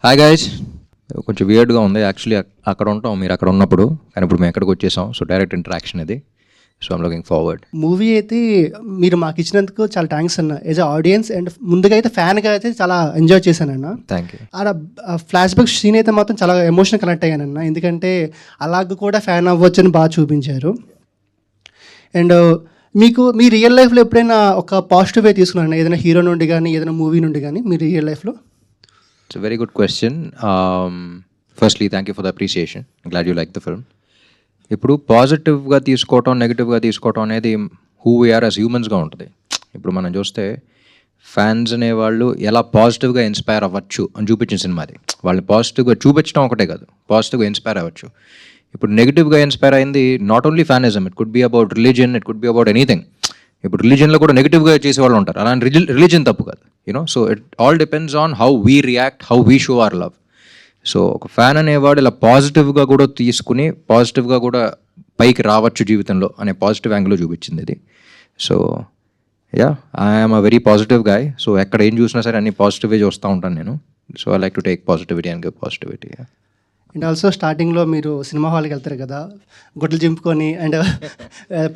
Hi guys. కొంచెం వియర్డ్గా ఉంది actually. అక్కడ ఉంటాం మీరు అక్కడ ఉన్నప్పుడు, కానీ ఇప్పుడు మేము ఎక్కడికి వచ్చేసాం. సో డైరెక్ట్ ఇంటరాక్షన్ ఇది. So I'm looking forward. Movie అయితే మీరు మాకు ఇచ్చినందుకు చాలా థ్యాంక్స్ అన్న. యాజ్ అ ఆడియన్స్ అండ్ ముందుగా అయితే ఫ్యాన్గా అయితే చాలా ఎంజాయ్ చేశానన్న. Thank you. ఆడ ఫ్లాష్ బ్యాక్ సీన్ అయితే మాత్రం చాలా ఎమోషనల్ కనెక్ట్ అయ్యానన్న. ఎందుకంటే అలాగ కూడా ఫ్యాన్ అవ్వచ్చని బాగా చూపించారు. అండ్ మీకు మీ రియల్ లైఫ్లో ఎప్పుడైనా ఒక పాజిటివ్ వే తీసుకున్నాను, ఏదైనా హీరో నుండి కానీ ఏదైనా మూవీ నుండి కానీ మీ రియల్ లైఫ్లో? It's very good question. Firstly thank you for the appreciation. Glad you like the film. ఇప్పుడు పాజిటివ్గా తీసుకోవటం, నెగిటివ్గా తీసుకోవటం అనేది హూ వీఆర్ యాజ్ హ్యూమన్స్గా ఉంటుంది. ఇప్పుడు మనం చూస్తే ఫ్యాన్స్ అనేవాళ్ళు ఎలా పాజిటివ్గా ఇన్స్పైర్ అవ్వచ్చు అని చూపించిన సినిమా అది. వాళ్ళని పాజిటివ్గా చూపించడం ఒకటే కాదు, పాజిటివ్గా ఇన్స్పైర్ అవ్వచ్చు. ఇప్పుడు నెగిటివ్గా ఇన్స్పైర్ అయింది not only fanism, it could be about religion, it could be about anything. ఇప్పుడు రిలీజియన్లో కూడా నెగిటివ్గా చేసేవాళ్ళు ఉంటారు. అలాంటి రిలీజియన్ తప్పు కాదు, you know. So it all depends on how we react, how we show hour love. So ఒక ఫ్యాన్ అనేవాడు ఇలా పాజిటివ్గా కూడా తీసుకుని పాజిటివ్గా కూడా పైకి రావచ్చు జీవితంలో అనే పాజిటివ్ యాంగిల్లో చూపించింది ఇది. So yeah, I'm a very positive guy. So ఎక్కడ ఏం చూసినా సరే అన్ని పాజిటివ్గా చూస్తూ ఉంటాను నేను. So I like to take positivity and give positivity. And also స్టార్టింగ్లో మీరు సినిమా హాల్కి వెళ్తారు కదా, గుడ్లు చింపుకొని అండ్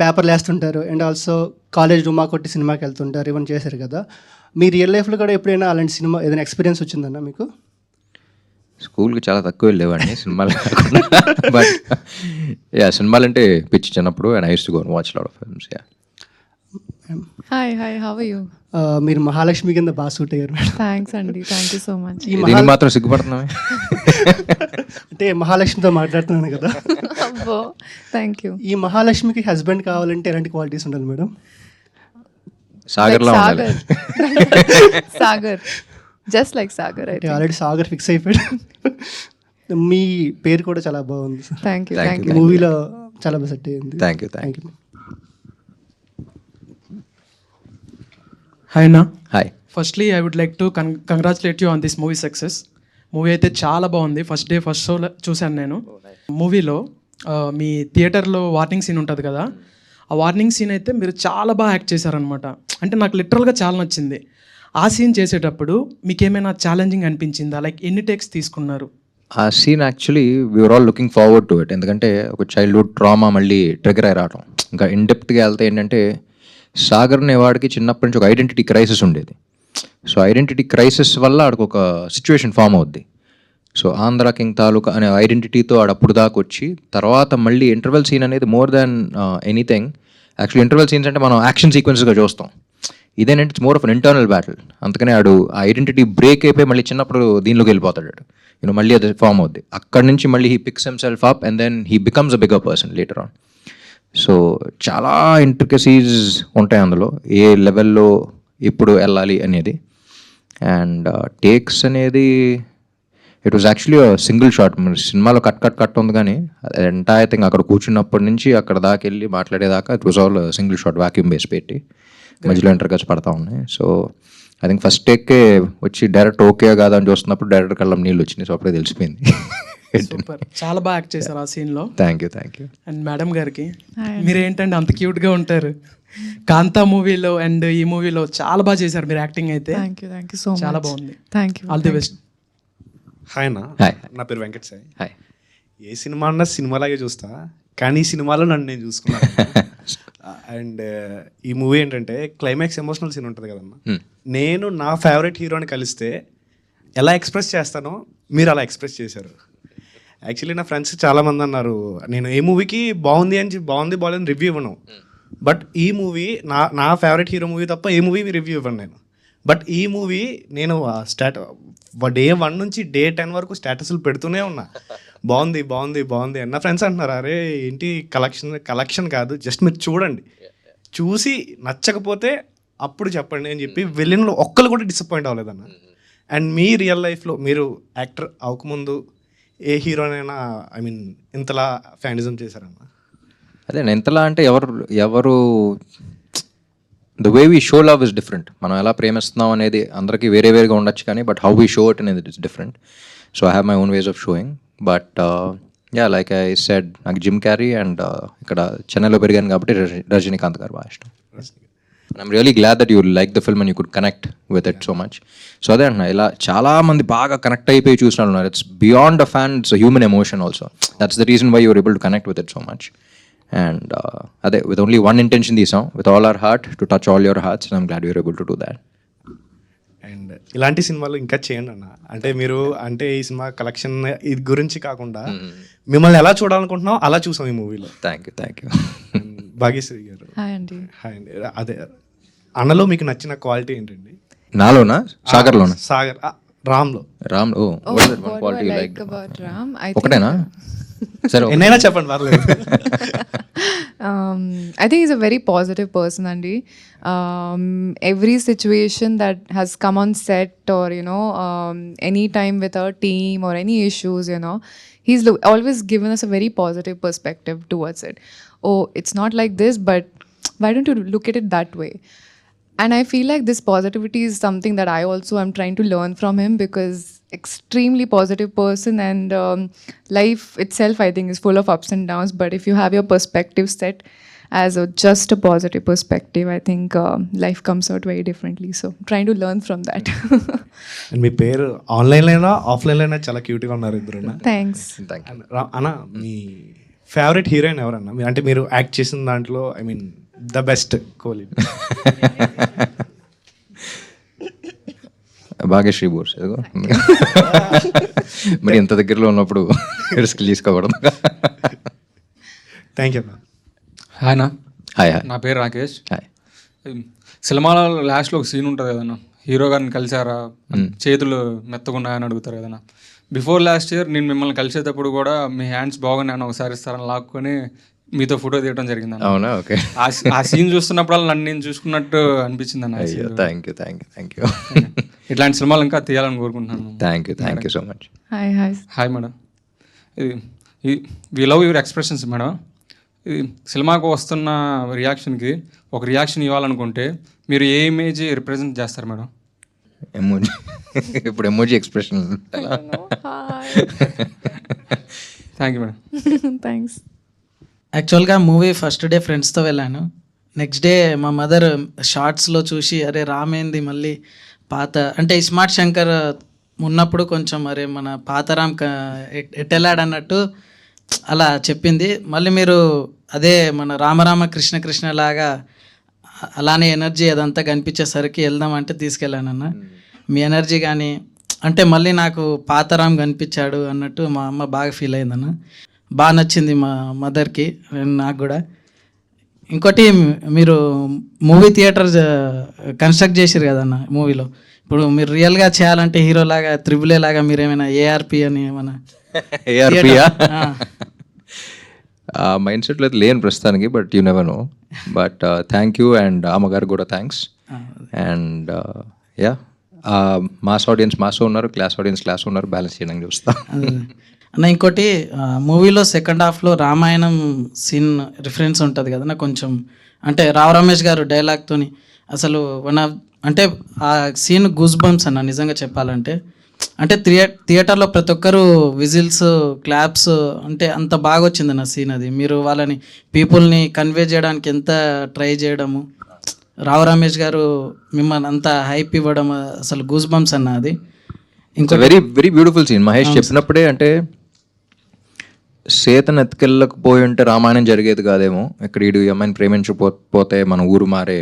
పేపర్లు వేస్తుంటారు. అండ్ ఆల్సో కాలేజ్ డుమా కొట్టి సినిమాకి వెళ్తుంటారు, ఇవన్నీ చేశారు కదా. మీ రియల్ లైఫ్లో కూడా ఎప్పుడైనా అలాంటి సినిమా ఏదైనా ఎక్స్పీరియన్స్ వచ్చిందన్న మీకు? స్కూల్కి చాలా తక్కువ వెళ్ళేవాడిని సినిమాలు కాకుండా. బట్ యా, సినిమాలు అంటే పిచ్చి చిన్నప్పుడు. And I use to go and watch lot of films. Yeah. Hi how are you? మీరు మహాలక్ష్మి కింద బాగా సూట్ అయ్యారు మేడం. థ్యాంక్స్ అండి, థ్యాంక్ యూ సో మచ్. దీనికి మాత్రం సిగ్గుపడుతున్నామే. అంటే మహాలక్ష్మితో మాట్లాడుతున్నాను కదా. అబ్బో, థ్యాంక్ యూ. ఈ మహాలక్ష్మికి హస్బెండ్ కావాలంటే ఎలాంటి క్వాలిటీస్ ఉండాలి మేడం? సాగర్లో ఉండాలి. Sagar, just like Sagar. అంటే ఆల్రెడీ సాగర్ ఫిక్స్ అయిపోయాడు. మీ పేరు కూడా చాలా బాగుంది. Thank you, thank you. మూవీలో చాలా బాగా సెట్ అయ్యింది. Thank you. Thank you. Hi అన్న. Hi. Firstly I would like to congratulate you on this movie success. Movie అయితే చాలా బాగుంది. ఫస్ట్ డే ఫస్ట్ షో చూశాను నేను. మూవీలో మీ థియేటర్లో వార్నింగ్ సీన్ ఉంటుంది కదా, ఆ వార్నింగ్ సీన్ అయితే మీరు చాలా బాగా యాక్ట్ చేశారనమాట. అంటే నాకు లిటరల్గా చాలా నచ్చింది. ఆ సీన్ చేసేటప్పుడు మీకు ఏమైనా ఛాలెంజింగ్ అనిపించిందా? లైక్ ఎన్ని టేక్స్ తీసుకున్నారు? ఆ scene actually we're all looking forward to it. ఎందుకంటే ఒక చైల్డ్హుడ్ ట్రామా మళ్ళీ ట్రిగర్ అయి రావటం. ఇంకా ఇన్డెప్త్గా వెళ్తే ఏంటంటే, సాగర్ అనేవాడికి చిన్నప్పటి నుంచి ఒక ఐడెంటిటీ క్రైసిస్ ఉండేది. సో ఐడెంటిటీ క్రైసిస్ వల్ల ఆడికి ఒక సిచ్యువేషన్ ఫామ్ అవుద్ది. సో ఆంధ్ర కింగ్ తాలూకా అనే ఐడెంటిటీతో ఆడప్పుడు దాకా వచ్చి తర్వాత మళ్ళీ ఇంటర్వెల్ సీన్ అనేది more than anything. Actually interval scenes అంటే మనం యాక్షన్ సీక్వెన్స్గా చూస్తాం. ఇదేంటంటే it's more of an internal battle. అందుకనే ఆడు ఆ ఐడెంటిటీ బ్రేక్ అయిపోయి మళ్ళీ చిన్నప్పుడు దీనిలోకి వెళ్ళిపోతాడు. యూనో మళ్ళీ అది ఫామ్ అవుద్ది. అక్కడి నుంచి మళ్ళీ he picks himself up and then he becomes a bigger person later on. So చాలా ఇంట్రికసీస్ ఉంటాయి అందులో, ఏ లెవెల్లో ఇప్పుడు వెళ్ళాలి అనేది. అండ్ టేక్స్ అనేది it was actually single shot. మన సినిమాలో కట్ ఉంది, కానీ ఎంటైర్ థింగ్ అక్కడ కూర్చున్నప్పటి నుంచి అక్కడ దాకా వెళ్ళి మాట్లాడేదాకా it was all single shot, vacuum base పెట్టి మధ్యలో ఇంటర్కట్స్ పడతా ఉన్నాయి. సో ఐ థింక్ ఫస్ట్ టేక్కే వచ్చి డైరెక్ట్ ఓకే కాదా అని చూస్తున్నప్పుడు డైరెక్ట్ కళ్ళం నీళ్ళు వచ్చినాయి. సో అప్పుడే తెలిసిపోయింది. సూపర్, చాలా బాగా యాక్ట్ చేశారు ఆ సీన్లో. Thank you. Thank you. And madam గారికి, మీరు ఏంటంటే అంత క్యూట్గా ఉంటారు. కాంతా మూవీలో అండ్ ఈ మూవీలో చాలా బాగా చేశారు మీరు యాక్టింగ్ అయితే. Thank you so much. చాలా బాగుంది. Thank you. All the best. Hi అన్న. హాయ్. నా పేరు వెంకట్ సాయి. హాయ్. ఏ సినిమా అన్నా సినిమాలాగే చూస్తా, కానీ ఈ సినిమాలో నన్ను నేను చూసుకున్నాను. అండ్ ఈ మూవీ ఏంటంటే క్లైమాక్స్ ఎమోషనల్ సీన్ ఉంటుంది కదన్నా, నేను నా ఫేవరెట్ హీరోని కలిస్తే ఎలా ఎక్స్ప్రెస్ చేస్తానో మీరు అలా ఎక్స్ప్రెస్ చేశారు. యాక్చువల్లీ నా ఫ్రెండ్స్ చాలామంది అన్నారు నేను ఏ మూవీకి బాగుంది బాగాలేదని రివ్యూ ఇవ్వను. బట్ ఈ మూవీ నా ఫేవరెట్ హీరో మూవీ తప్ప ఏ మూవీ రివ్యూ ఇవ్వను నేను. బట్ ఈ మూవీ నేను డే 1 నుంచి డే 10 వరకు స్టేటస్లు పెడుతూనే ఉన్నా, బాగుంది బాగుంది బాగుంది అని. నా ఫ్రెండ్స్ అంటున్నారు, అరే ఏంటి కలెక్షన్ కాదు, జస్ట్ మీరు చూడండి, చూసి నచ్చకపోతే అప్పుడు చెప్పండి అని చెప్పి వెళ్ళినలో ఒక్కరు కూడా డిసప్పాయింట్ అవ్వలేదన్న. అండ్ మీ రియల్ లైఫ్లో మీరు యాక్టర్ అవ్వకముందు ఏ హీరోనైనా ఐ మీన్ ఇంతలా ఫ్యానిజం చేశారన్న? అదే ఎంతలా అంటే ఎవరు the way we show love is different. మనం ఎలా ప్రేమిస్తున్నాం అనేది అందరికీ వేరేగా ఉండొచ్చు, కానీ but how we show it అనేది it's different. So I have my own ways of showing. But yeah, like I said, నాకు జిమ్ క్యారీ అండ్ ఇక్కడ చెన్నైలో పెరిగాను కాబట్టి రజనీకాంత్ గారు బాగా ఇష్టం. I'm really glad that you like the film and you could connect with it so much. So అదే అంటున్నా, ఇలా చాలా మంది బాగా కనెక్ట్ అయిపోయి చూసిన ఉన్నారు. It's beyond a fan, it's human emotion also. That's the reason why you're able to connect with it so much. And అదే విత్ ఓన్లీ వన్ ఇంటెన్షన్ తీసాం, with all our heart to touch all your hearts. I'm glad you're able to do that. And ఇలాంటి సినిమాలు ఇంకా చేయండి అన్న. అంటే మీరు అంటే ఈ సినిమా కలెక్షన్ ఇది గురించి కాకుండా మిమ్మల్ని ఎలా చూడాలనుకుంటున్నాం అలా చూసాం ఈ మూవీలో. Thank you. భాగ్యశ్రీ గారు, హాయ్ అండి. హాయ్ అండి. అదే అన్నలో మీకు నచ్చిన క్వాలిటీ ఏంటండి? నాలోనా సాగర్లోనా? సాగర్ రామ్లో. రామ్ ఓ What do I like about Ram? I think, ఒకటేనా? సరే ఎన్నైనా చెప్పండి పర్లేదు. I think he's a very positive person, Andy. Every situation that has come on set, or any time with our team or any issues, he's always given us a very positive perspective towards it. Oh, it's not like this, but why don't you look at it that way? And I feel like this positivity is something that I also am trying to learn from him, because extremely positive person, and life itself I think is full of ups and downs, but if you have your perspective set as just a positive perspective, I think life comes out very differently. So trying to learn from that. And మీ పేరు ఆన్లైన్లో అయినా ఆఫ్లైన్లో అయినా చాలా క్యూట్గా ఉన్నారు ఇద్దరు. Thanks. అన్న, మీ ఫేవరెట్ హీరోయిన్ ఎవరన్నా? అంటే మీరు యాక్ట్ చేసిన దాంట్లో, I mean the best Kohli. Bhagyashri Borse. మరి ఇంత దగ్గరలో ఉన్నప్పుడు రిస్క్ తీసుకోకూడదు. థ్యాంక్ యూ అన్న. హాయ్ నా, హాయ్ హాయ్ నా పేరు రాకేష్. హాయ్. సినిమాలో లాస్ట్లో ఒక సీన్ ఉంటుంది కదన్నా, హీరో గారిని కలిసారా, చేతులు మెత్తగున్నాయని అడుగుతారు కదన్నా. బిఫోర్ లాస్ట్ ఇయర్ నేను మిమ్మల్ని కలిసేటప్పుడు కూడా మీ హ్యాండ్స్ బాగున్నాయని ఒకసారి ఇస్తారని లాక్కొని మీతో ఫోటో తీయడం జరిగింది. అవునా? ఓకే. ఆ సీన్ చూస్తున్నప్పుడు నన్ను నేను చూసుకున్నట్టు అనిపించింది అన్న. Thank you. ఇట్లాంటి సినిమాలు ఇంకా తీయాలని కోరుకుంటున్నాను. Thank you so much. Hi. Hi madam. We love your expressions madam. ఇది సినిమాకు వస్తున్న రియాక్షన్కి ఒక రియాక్షన్ ఇవ్వాలనుకుంటే మీరు ఏ ఇమేజ్ రిప్రజెంట్ చేస్తారు మేడం? ఎమోజీ. ఇప్పుడు emoji expression. Thank you madam. Thanks. యాక్చువల్గా మూవీ ఫస్ట్ డే ఫ్రెండ్స్తో వెళ్ళాను. నెక్స్ట్ డే మా మదర్ షార్ట్స్లో చూసి, అరే రామేంది మళ్ళీ పాత, అంటే ఇస్మార్ట్ శంకర్ ఉన్నప్పుడు కొంచెం అరే మన పాత రామ్ ఎట్టెళ్ళాడన్నట్టు అలా చెప్పింది. మళ్ళీ మీరు అదే మన రామరామ కృష్ణ కృష్ణ లాగా అలానే ఎనర్జీ అదంతా కనిపించేసరికి వెళ్దామంటే తీసుకెళ్ళానన్న. మీ ఎనర్జీ కానీ అంటే మళ్ళీ నాకు పాత రామ్ కనిపించాడు అన్నట్టు మా అమ్మ బాగా ఫీల్ అయిందన్న. బాగా నచ్చింది మా మదర్కి, నాకు కూడా. ఇంకోటి, మీరు మూవీ థియేటర్ కన్స్ట్రక్ట్ చేసారు కదన్న మూవీలో. ఇప్పుడు మీరు రియల్గా చేయాలంటే హీరోలాగా త్రిబుల్ లాగా మీరు ఏమైనా ఏఆర్పి అని ఏమైనా మైండ్ సెట్లో అయితే లేను ప్రస్తుతానికి, but you never know. But thank you, and అమ్మగారు కూడా thanks. And yeah, mass audience mass ఉన్నారు, క్లాస్ ఆడియన్స్ క్లాస్ ఉన్నారు, బ్యాలెన్స్ చేయడానికి చూస్తా. అన్న ఇంకోటి, మూవీలో సెకండ్ హాఫ్లో రామాయణం సీన్ రిఫరెన్స్ ఉంటుంది కదా నాకు కొంచెం, అంటే రావు రమేష్ గారు డైలాగ్తోని అసలు అంటే ఆ సీన్ గూస్ బంప్స్ అన్న నిజంగా చెప్పాలంటే. అంటే థియేటర్లో ప్రతి ఒక్కరు విజిల్స్, క్లాప్స్, అంటే అంత బాగా వచ్చిందన్న సీన్ అది. మీరు వాళ్ళని పీపుల్ని కన్వే చేయడానికి ఎంత ట్రై చేయడము, రావు రమేష్ గారు మిమ్మల్ని అంత హైప్ ఇవ్వడం, అసలు గూస్ బంప్స్ అన్న అది. ఇంకా very very beautiful scene. Mahesh చెప్పినప్పుడే, అంటే సీతను ఎత్తుకెళ్ళకపోయి ఉంటే రామాయణం జరిగేది కాదేమో, ఇక్కడ ఈ అమ్మాయిని ప్రేమించకపోతే మన ఊరు మారే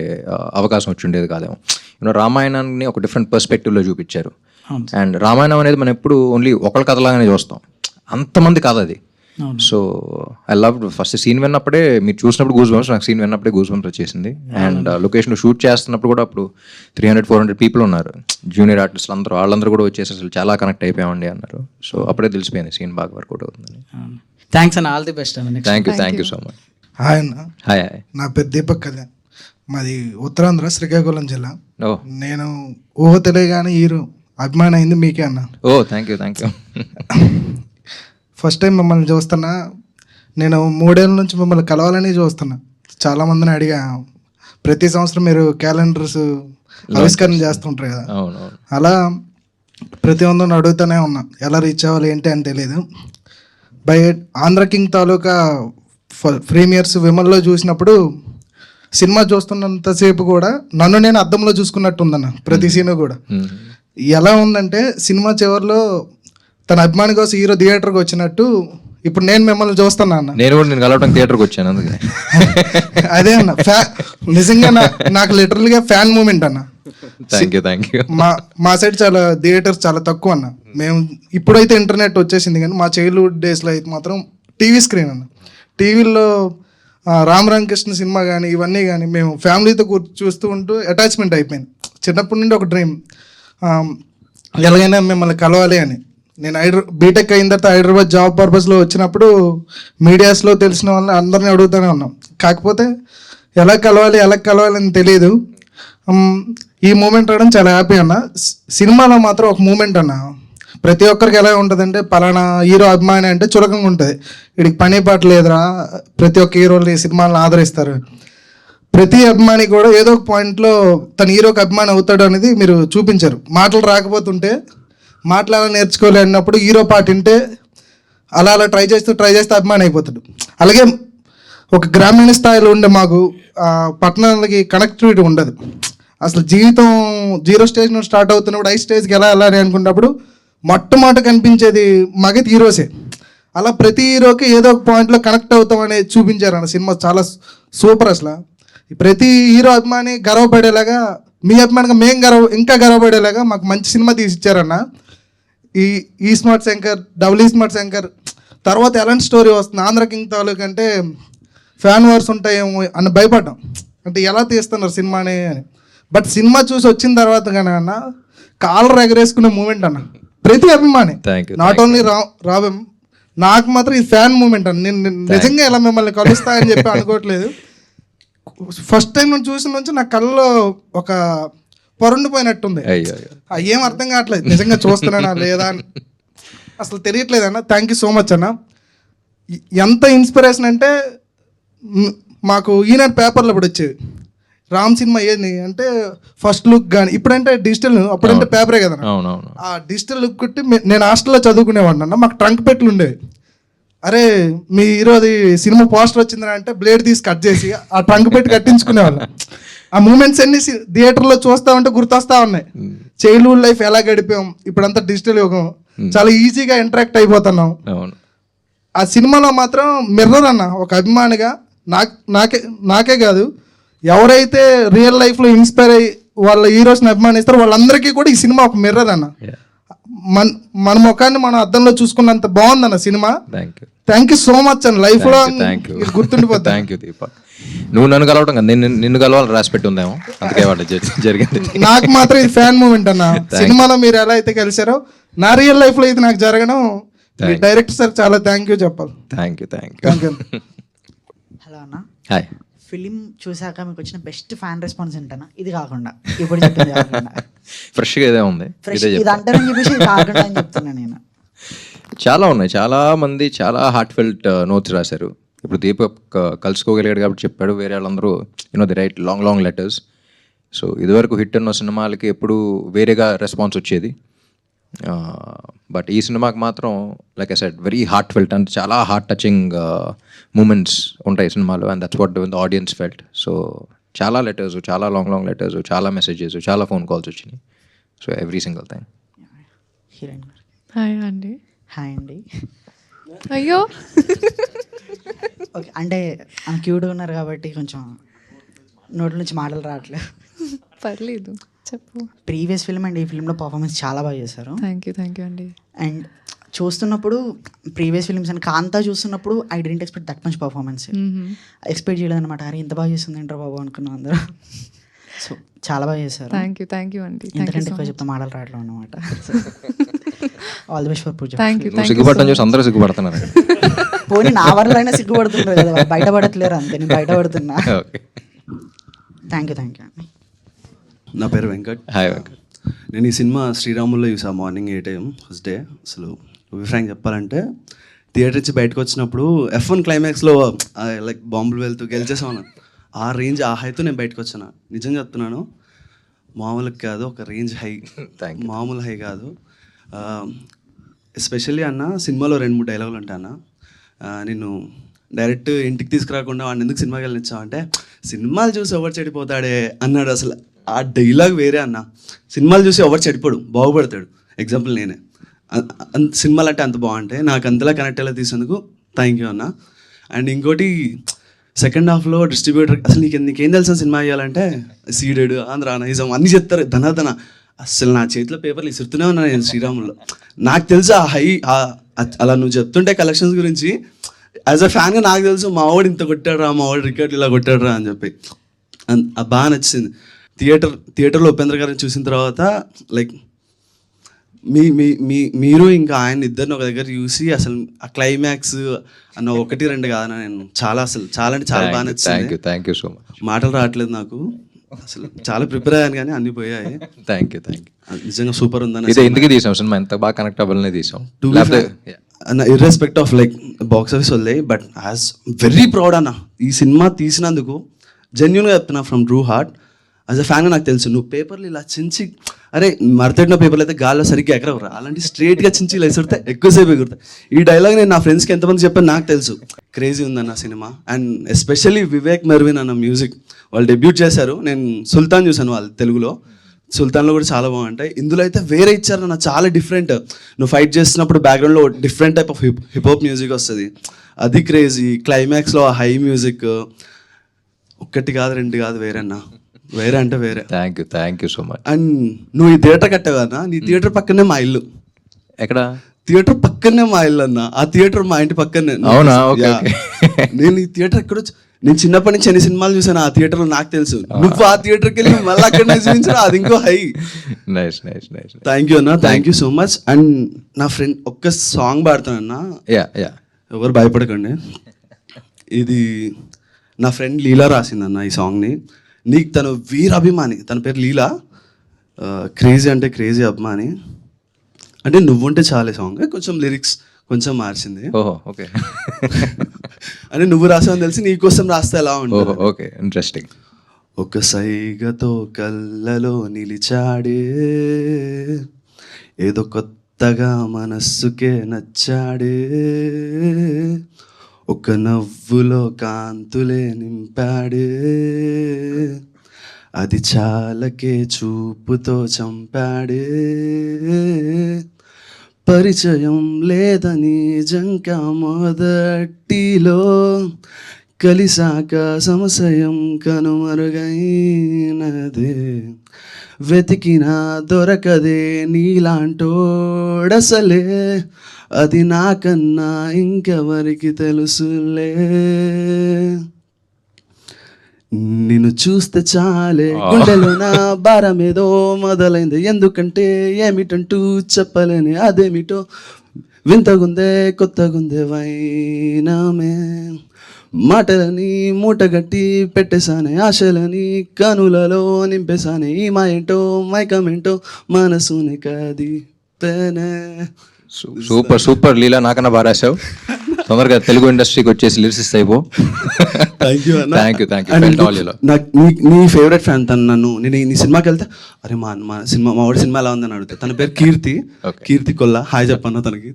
అవకాశం వచ్చి ఉండేది కాదేమో. రామాయణాన్ని ఒక డిఫరెంట్ పర్స్పెక్టివ్లో చూపించారు. అండ్ రామాయణం అనేది మనం ఎప్పుడు ఓన్లీ ఒకళ్ళ కథలాగానే చూస్తాం, అంతమంది కాదు అది. So I love first scene విన్నప్పుడే, మీరు చూసినప్పుడు గూస్ బంప్స్, నాకు సీన్ విన్నప్పుడే గూస్ బంప్స్ వచ్చేసింది. అండ్ లొకేషన్లో షూట్ చేస్తున్నప్పుడు కూడా అప్పుడు 300-400 పీపుల్ ఉన్నారు, జూనియర్ ఆర్టిస్టులు అందరూ, వాళ్ళందరూ కూడా వచ్చేసి అసలు చాలా కనెక్ట్ అయిపోయామండి అన్నారు. సో అప్పుడే తెలిసిపోయింది సీన్ బాగా వర్కౌట్ అవుతుందని. థ్యాంక్స్ అన్న, ఆల్ ది బెస్ట్ అన్న. Thank you so much. Hi అన్న. హాయ్. నా పేరు దీపక్ కళ్యాణ్, మాది ఉత్తరాంధ్ర శ్రీకాకుళం జిల్లా. ఓ, నేను ఊహ తెలియగానే హీరో అభిమానం అయింది మీకే అన్న. ఓ థ్యాంక్ యూ. ఫస్ట్ టైం మిమ్మల్ని చూస్తున్నా, నేను 3 ఏళ్ళ నుంచి మిమ్మల్ని కలవాలని చూస్తున్నా. చాలామందిని అడిగా, ప్రతి సంవత్సరం మీరు క్యాలెండర్స్ ఆవిష్కరణ చేస్తుంటారు కదా, అలా ప్రతి ఒక్కరిని అడుగుతూనే ఉన్నా ఎలా రీచ్ అవ్వాలి ఏంటి అని తెలియదు. By Andhra King Taluka premiers విమల్లో చూసినప్పుడు సినిమా చూస్తున్నంతసేపు కూడా నన్ను నేను అద్దంలో చూసుకున్నట్టు ఉందన్న ప్రతి సీను కూడా. ఎలా ఉందంటే సినిమా చివరిలో తన అభిమాని కోసం హీరో థియేటర్కి వచ్చినట్టు ఇప్పుడు నేను మిమ్మల్ని చూస్తున్నా అన్న. నేను కూడా నేను కలవడానికి థియేటర్కి వచ్చాను అందుకే. అదే అన్న నిజంగా నాకు లిటరల్గా ఫ్యాన్ మూమెంట్ అన్న. Thank you. మా సైడ్ చాలా థియేటర్స్ చాలా తక్కువ అన్న. మేము ఇప్పుడైతే ఇంటర్నెట్ వచ్చేసింది కానీ మా చైల్డ్హుడ్ డేస్లో అయితే మాత్రం టీవీ స్క్రీన్ అన్న. టీవీలో రామ్ రామకృష్ణ సినిమా కానీ ఇవన్నీ కానీ మేము ఫ్యామిలీతో చూస్తూ ఉంటూ అటాచ్మెంట్ అయిపోయింది. చిన్నప్పటి నుండి ఒక డ్రీమ్, ఎలాగైనా మిమ్మల్ని కలవాలి అని. నేను బీటెక్ అయిన తర్వాత హైదరాబాద్ జాబ్ పర్పస్లో వచ్చినప్పుడు మీడియాస్లో తెలిసిన వాళ్ళని అందరినీ అడుగుతూనే ఉన్నాం. కాకపోతే ఎలా కలవాలి అని తెలియదు. ఈ మూమెంట్ రావడం చాలా హ్యాపీ అన్న. సినిమాలో మాత్రం ఒక మూమెంట్ అన్న, ప్రతి ఒక్కరికి ఎలా ఉంటుందంటే పలానా హీరో అభిమాని అంటే చులకంగా ఉంటుంది, వీడికి పని పాట లేదురా, ప్రతి ఒక్క హీరోని సినిమాలను ఆదరిస్తారు. ప్రతి అభిమాని కూడా ఏదో ఒక పాయింట్లో తన హీరోకి అభిమాని అవుతాడు అనేది మీరు చూపించారు. మాటలు రాకపోతుంటే మాటలు అలా నేర్చుకోలే అన్నప్పుడు హీరో పాట వింటే అలా ట్రై చేస్తూ అభిమాని అయిపోతాడు. అలాగే ఒక గ్రామీణ స్థాయిలో ఉండే మాకు పట్టణాలకి కనెక్టివిటీ ఉండదు. అసలు జీవితం 0 స్టేజ్ నుండి స్టార్ట్ అవుతున్నప్పుడు 5 స్టేజ్కి ఎలా వెళ్ళాలి అనుకున్నప్పుడు మొట్టమొదట కనిపించేది మాకైతే హీరోసే. అలా ప్రతి హీరోకి ఏదో ఒక పాయింట్లో కనెక్ట్ అవుతామని చూపించారు అన్న. సినిమా చాలా సూపర్. అసలు ప్రతి హీరో అభిమాని గర్వపడేలాగా, మీ అభిమానిగా మేము ఇంకా గర్వపడేలాగా మాకు మంచి సినిమా తీసిచ్చారన్న. ఈ smart Shankar, double smart Shankar తర్వాత ఎలాంటి స్టోరీ వస్తుంది, ఆంధ్ర కింగ్ తాలూకు అంటే ఫ్యాన్ వార్స్ ఉంటాయేమో అని భయపడ్డాం, అంటే ఎలా తీస్తున్నారు సినిమాని అని. బట్ సినిమా చూసి వచ్చిన తర్వాత కానీ అన్న కాలర్ ఎగరేసుకునే మూమెంట్ అన్న ప్రతి అభిమాని, నాట్ ఓన్లీ రాబం, నాకు మాత్రం ఈ ఫ్యాన్ మూమెంట్ అన్న. నేను నిజంగా ఇలా మిమ్మల్ని కలుస్తా అని చెప్పి అనుకోవట్లేదు. ఫస్ట్ టైం నేను చూసిన నుంచి నా కళ్ళలో ఒక పొరండిపోయినట్టుంది. ఏం అర్థం కావట్లేదు నిజంగా చూస్తున్నానా లేదా అని అసలు తెలియట్లేదు అన్న. థ్యాంక్ యూ సో మచ్ అన్న. ఎంత ఇన్స్పిరేషన్ అంటే మాకు ఈనాడు పేపర్లో ఇప్పుడు వచ్చేది రామ్ సినిమా ఏంది అంటే ఫస్ట్ లుక్ కానీ, ఇప్పుడంటే డిజిటల్, అప్పుడంటే పేపరే కదా. ఆ డిజిటల్ లుక్ కొట్టి నేను హాస్టల్లో చదువుకునేవాడిని అన్న. మాకు ట్రంక్ పెట్లు ఉండేవి. అరే మీ ఈరోజు సినిమా పోస్టర్ వచ్చిందని అంటే బ్లేడ్ తీసి కట్ చేసి ఆ ట్రంక్ పెట్టి కట్టించుకునేవాళ్ళం. ఆ మూమెంట్స్ అన్ని థియేటర్లో చూస్తా ఉంటే గుర్తొస్తా ఉన్నాయి. చైల్డ్హుడ్ లైఫ్ ఎలా గడిపాం, ఇప్పుడంతా డిజిటల్ యుగం, చాలా ఈజీగా ఇంటరాక్ట్ అయిపోతున్నాం. ఆ సినిమాలో మాత్రం మిర్రర్ అన్న. ఒక అభిమానిగా నాకే కాదు, ఎవరైతే రియల్ లైఫ్లో ఇన్స్పైర్ అయ్యి వాళ్ళ హీరోస్ని అభిమానిస్తారో వాళ్ళందరికీ కూడా ఈ సినిమా ఒక మిర్రర్ అన్న. మన ముఖాన్ని మనం అద్దంలో చూసుకున్నంత బాగుందన్న cinema. Thank you so much అన్న. లైఫ్ లో గుర్తుండిపోతుంది. Thank you Deepak. నువ్వు నన్ను కలవటం కదా, నిన్ను కలవాలని రాసి పెట్టి ఉందేమో, అందుకే వాళ్ళు జరిగింది. నాకు మాత్రం ఇది ఫ్యాన్ మూమెంట్ అన్న. సినిమాలో మీరు ఎలా అయితే కలిసారో నా రియల్ లైఫ్ లో ఇది నాకు జరగడం, డైరెక్టర్ సార్ చాలా థ్యాంక్ యూ చెప్పాలి. Thank you. హలో అన్న. హాయ్. ఫిలిం చూసాక మీకు వచ్చిన బెస్ట్ ఫ్యాన్ రెస్పాన్స్ ఏంటన్నా? ఇది కాకుండా ఇప్పుడు చెప్పింది కాకుండా ఫ్రెష్గా ఇదే ఉంది. ఇది అంటారని చెప్పేసి ఇది కాకుండా అని చెప్తున్నా నేను. చాలా ఉన్నాయి, చాలా మంది చాలా హార్ట్ ఫెల్ట్ నోట్స్ రాశారు. ఇప్పుడు దీపక్ కలుసుకోగలిగాడు కాబట్టి చెప్పాడు, వేరే వాళ్ళందరూ the right long letters. So ఇదివరకు హిట్ అన్న సినిమాలకి ఎప్పుడు వేరేగా రెస్పాన్స్ వచ్చేది. బట్ ఈ సినిమాకి మాత్రం like I said very heart felt, అంటే చాలా హార్ట్ టచింగ్ మూమెంట్స్ ఉంటాయి సినిమాలో, and that's what the audience felt. So చాలా లెటర్స్, చాలా లాంగ్ లెటర్స్, చాలా మెసేజెస్, చాలా ఫోన్ కాల్స్ వచ్చినాయి. So every single thing. Heroine hi అండి. హాయ్ అండి. అయ్యో ఓకే, అంటే ఆమె క్యూట్గా ఉన్నారు కాబట్టి కొంచెం నోట్ల నుంచి మాటలు రావట్లేదు. పర్లేదు చెప్పు. ప్రీవియస్ ఫిల్మ్ అండ్ ఈ ఫిల్మ్లో పర్ఫార్మెన్స్ చాలా బాగా చేశారు. థ్యాంక్ యూ అండి. అండ్ చూస్తున్నప్పుడు ప్రీవియస్ ఫిల్మ్స్ అని కాంతా చూస్తున్నప్పుడు I didn't expect that much performance. Expect చేయలేదు అనమాట. అరే ఇంత బాగా చేస్తుంది ఏంటో బాబు అనుకున్నాం అందరూ. సో చాలా బాగా చేశారు. థ్యాంక్ యూ అండి. ఎందుకంటే ఎక్కువ చెప్తా మాటలు రావట్లేదు అనమాట. ఆల్ ది బెస్ట్ ఫర్ పూజ. సిగ్గుపడటం చూసి అందరూ సిగ్గుపడుతున్నారు. పోనీ నా వల్ల అయినా సిగ్గుపడుతున్నారు కదా, బయటపడట్లేరు అంతే, నేను బయటపడుతున్నా. థ్యాంక్ యూ అండి. నా పేరు వెంకట్. హాయ్ వెంకట్. నేను ఈ సినిమా శ్రీరాముల్లో చూసాను మార్నింగ్ 8 AM ఫస్ట్ డే. అసలు ఫ్రాంక్ చెప్పాలంటే థియేటర్ నుంచి బయటకు వచ్చినప్పుడు F1 క్లైమాక్స్లో లైక్ బాంబులు వెళ్తూ గెలిచేసాను. ఆ రేంజ్, ఆ హైతో నేను బయటకు వచ్చాను. నిజంగా చెప్తున్నాను, మామూలుగా కాదు, ఒక రేంజ్ హై, మామూలు హై కాదు. ఎస్పెషల్లీ అన్న సినిమాలో 2-3 డైలాగులు ఉంటాయి అన్న. నేను డైరెక్ట్ ఇంటికి తీసుకురాకుండా వాడిని ఎందుకు సినిమాకి వెళ్ళనిచ్చావు అంటే, సినిమాలు చూసి ఎవరు చెడిపోతాడే అన్నాడు. అసలు ఆ డైలాగ్ వేరే అన్న. సినిమాలు చూసి ఎవరు చెడిపోడు, బాగుపడతాడు. ఎగ్జాంపుల్ నేనే. సినిమాలు అంటే అంత బాగుంటాయి, నాకు అంతలా కనెక్ట్ అయ్యేలా తీసేందుకు థ్యాంక్ యూ అన్న. అండ్ ఇంకోటి సెకండ్ హాఫ్లో డిస్ట్రిబ్యూటర్ అసలు నీకేం తెలుసా సినిమా చేయాలంటే సీడెడ్ ఆంధ్ర నైజం అన్నీ చెప్తారు ధనాధన. అసలు నా చేతిలో పేపర్లు ఇసురుతూనే ఉన్నా నేను శ్రీరాముల్లో. నాకు తెలుసు ఆ హై అలా నువ్వు చెప్తుంటే కలెక్షన్స్ గురించి యాజ్ అ ఫ్యాన్గా నాకు తెలుసు మా వాడు ఇంత కొట్టాడురా, మా వాడు రికార్డు ఇలా కొట్టాడురా అని చెప్పి బాగా నచ్చింది. థియేటర్లో ఉపేంద్ర గారిని చూసిన తర్వాత లైక్ మీరు ఇంకా ఆయన ఇద్దరిని ఒక దగ్గర చూసి అసలు ఆ క్లైమాక్స్ అన్న 1-2 కాదన్న, నేను చాలా అసలు చాలా అంటే చాలా బాగా నచ్చింది. Thank you so much. మాటలు రావట్లేదు నాకు, అసలు చాలా ప్రిపేర్ అయ్యాను కానీ అన్నీ పోయాయి. Thank you. నిజంగా సూపర్ ఉందని. ఇది ఎందుకు తీసాం సినిమా, ఎంత బాగా కనెక్ట్ అవ్వాలనే తీసాం. అన్న irrespect of like box office వదిలే, బట్ యాజ్ వెరీ ప్రౌడ్ అన్న ఈ సినిమా తీసినందుకు. జెన్యున్గా చెప్తున్నా from true heart. As a ఫ్యాన్గా నాకు తెలుసు నువ్వు పేపర్లు ఇలా చించి, అరే మరతడిన పేపర్లు అయితే గాల్లో సరిగ్గా ఎగరవరా, అలాంటి స్ట్రేట్గా చించి ఇలా ఎసురుతాయి ఎక్కువసేపు ఎగురుతాయి. ఈ డైలాగ్ నేను నా ఫ్రెండ్స్కి ఎంతమంది చెప్పాను నాకు తెలుసు. క్రేజీ ఉందన్న cinema. And especially Vivek Mervin అన్న మ్యూజిక్, వాళ్ళు డెబ్యూట్ చేశారు. నేను సుల్తాన్ చూశాను వాళ్ళు తెలుగులో, సుల్తాన్లో కూడా చాలా బాగుంటాయి. ఇందులో అయితే వేరే ఇచ్చారు నా, చాలా డిఫరెంట్. నువ్వు ఫైట్ చేస్తున్నప్పుడు బ్యాక్గ్రౌండ్లో different type of hip hop music వస్తుంది, అది క్రేజీ. క్లైమాక్స్లో హై మ్యూజిక్ 1 కాదు 2 కాదు వేరే అన్న, వేరే అంటే వేరే. Thank you so much. And నువ్వు ఈ థియేటర్ కట్టావు కదా, నీ థియేటర్ పక్కనే మా ఇల్లు. ఎక్కడ? థియేటర్ పక్కనే మా ఇల్లు అన్న, ఆ థియేటర్ మా ఇంటి పక్కనే. అవునా? ఓకే. నేను ఈ థియేటర్ ఎక్కడో నేను చిన్నప్పటి నుంచి ఎన్ని సినిమాలు చూసాను ఆ థియేటర్లో నాకు తెలుసు. నువ్వు ఆ థియేటర్కి వెళ్ళి మళ్ళీ అక్కడ చూపించడం అది ఇంకో హై. నైస్. థ్యాంక్ యూ అన్న, thank you so much. And నా ఫ్రెండ్ ఒక్క సాంగ్ పాడతానన్నా, ఎవరు భయపడకండి. ఇది నా ఫ్రెండ్ లీలా రాసిందన్న ఈ సాంగ్ని. నీకు తను వీరాభిమాని, తన పేరు లీలా. క్రేజీ అంటే క్రేజీ అభిమాని. అంటే నువ్వుంటే చాలే సాంగ్ కొంచెం లిరిక్స్ కొంచెం మార్చింది. ఓహో ఓకే. అంటే నువ్వు రాసావని తెలిసి నీకోసం రాస్తే ఎలా ఉంటుంది. Okay, interesting. ఒక సైగతో కళ్ళలో నిలిచాడే, ఏదో కొత్తగా మనస్సుకే నచ్చాడే, ఒక నవ్వులో కాంతులే నింపాడే, అది చాలకే చూపుతో చంపాడే, పరిచయం లేదని జంక మొదటిలో, కలిసాక సంశయం కనుమరుగైనదే, వెతికినా దొరకదే నీలాంటోడసలే, అది నాకన్నా ఇంకెవరికి తెలుసులే, నిన్ను చూస్తే చాలే గుండెలో నా భారమేదో మొదలైంది, ఎందుకంటే ఏమిటంటూ చెప్పలేని అదేమిటో, వింతగుందే కొత్తగుందే వైనమే, మాటలని మూటగట్టి పెట్టేశానే, ఆశలని కనులలో నింపేశానే, ఈ మా ఏంటో మైకమేంటో మనసుని కదిపేనే. సూపర్ లీలా, నాకన్నా బాగా రాశావు. తొందరగా తెలుగు ఇండస్ట్రీకి వచ్చేసి లిరిసిస్ట్ అయిపో. థ్యాంక్ యూ అన్న. Thank you. నీ ఫేవరెట్ ఫ్యాన్ తను. నేను నీ సినిమాకి వెళ్తే అరే మా సినిమా మా వాడి సినిమా ఎలా ఉందని అడుగుతా. తన పేరు కీర్తి కొల్లా. హాయ్ చెప్పన్న తనకి.